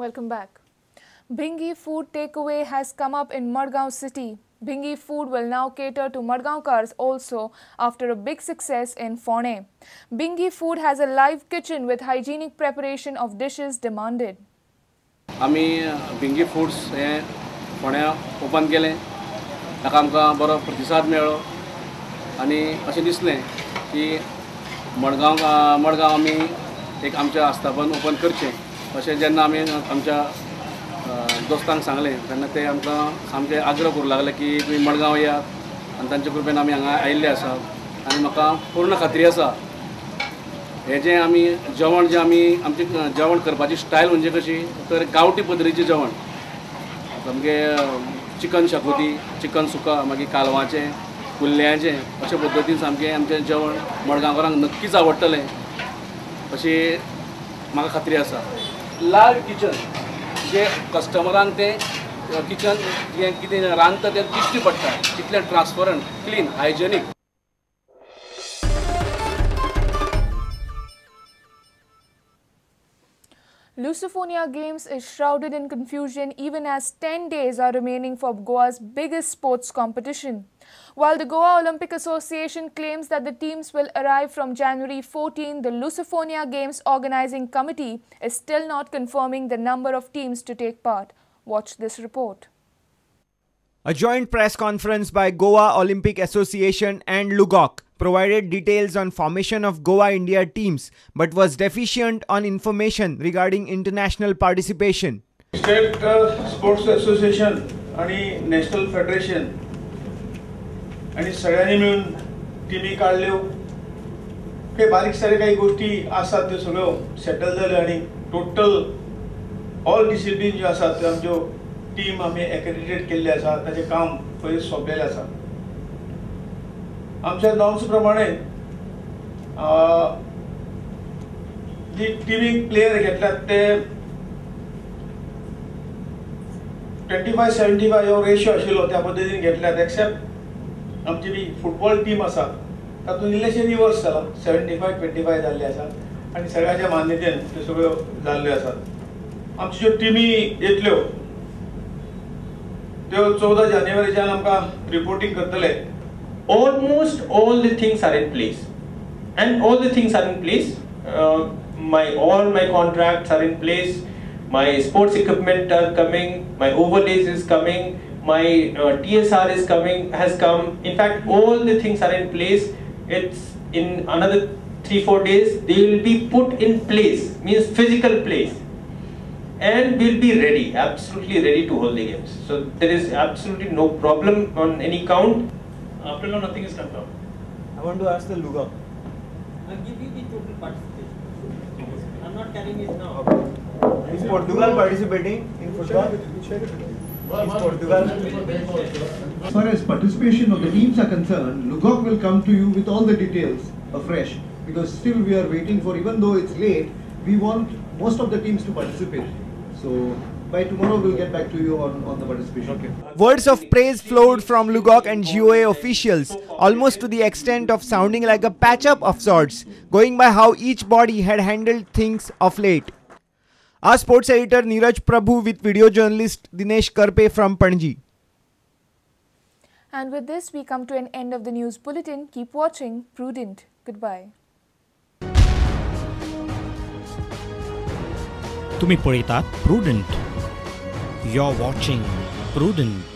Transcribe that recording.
Welcome back. Bhingi Food Take Away has come up in Margao city. Bhingi Food will now cater to Madgaonkars also after a big success in Ponda. Bhingi Food has a live kitchen with hygienic preparation of dishes demanded. आमी Bhingi foods हे फोंड्या open केले ताका आमकां बरो प्रतिसाद मेळ्ळो आनी अशें दिसलें की मडगांव आमी एक आमच्या आस्थापन ओपन करचें अशें जेन्ना आमी आमच्या दोस्तांक सांगलें तेन्ना ते आमकां सामके आग्रह करूं लागले की तुमी मडगांव येयात आनी तांचे कृपेन आमी हांगा आयिल्ले आसा आनी म्हाका पूर्ण खात्री आसा हे जे आमी जेवण जे आमी आमचे जेवण करपाची स्टायल म्हणजे कशी तर गांवठी पद्दतीचें जेवण सामके चिकन शाकोती चिकन सुका मागीर कालवांचें कुल्ल्यांचें अशे पद्दतीन सामकें आमचें जेवण मडगांवकारांक नक्कीच आवडटलें अशी म्हाका खात्री आसा लायव्ह किचन जे कस्टमरांक ते किचन जें कितें रांदता तें दिश्टी पडटा कितलें transparent clean hygienic. Lusophonia Games is shrouded in confusion even as 10 days are remaining for Goa's biggest sports competition. While the Goa Olympic Association claims that the teams will arrive from January 14, the Lusophonia Games Organizing Committee is still not confirming the number of teams to take part. Watch this report. A joint press conference by Goa Olympic Association and LUGOC provided details on formation of Goa India teams but was deficient on information regarding international participation. State Sports Association and National Federation आणि सगळ्यांनी मिळून टीमी काढल्यो काही बारीक सारीक काही गोष्टी आसात त्यो सगळ्यो सेटल जाल्यो आणि टोटल ऑल डिसिप्लिन ज्यो आसात त्यो आमच्यो टीम आमी एक्रेडिटेट केल्ले आसा ताचें काम पयलीं सोंपलेलें आसा. आमच्या नॉर्म्स प्रमाणे जी टीमीक प्लेयर घेतल्यात ते 25-75 हो रेशियो आशिल्लो त्या पद्दतीन घेतल्यात एक्सेप्ट आमची जी फुटबॉल टीम आसा तातूंत इल्लेशें रिवर्स जाला 75-25 जाल्ले आसा आनी सगळ्यांच्या मान्यतेन त्यो सगळ्यो जाल्ल्यो आसात. आमच्यो ज्यो टीमी येतल्यो त्यो 14 जानेवारीच्यान आमकां रिपोर्टिंग करतले. Almost all the things are in place, and all the things are in place. All my contracts are in place. My sports equipment are coming. My overlays is coming. My TSR is has come. In fact, all the things are in place. It's in another 3-4 days they will be put in place, means physical place, and we'll be ready, absolutely ready to hold the games. So there is absolutely no problem on any count. Up till now, nothing is confirmed. I want to ask the LUGOC. I'll give you the total participation. I'm not carrying it now. Okay. Is Portugal participating in football? Is Portugal? As far as participation of the teams are concerned, LUGOC will come to you with all the details afresh, because still we are waiting for, even though it's late, we want most of the teams to participate. So by tomorrow we'll get back to you on the participation. Okay. Words of praise flowed from LUGOC and GOA officials, almost to the extent of sounding like a patch-up of sorts, going by how each body had handled things of late. Our sports editor Neeraj Prabhu with video journalist Dinesh Karpe from Panji. And with this, we come to an end of the news bulletin. Keep watching Prudent. Goodbye. तुम्ही पळयतात Prudent. You're watching Prudent.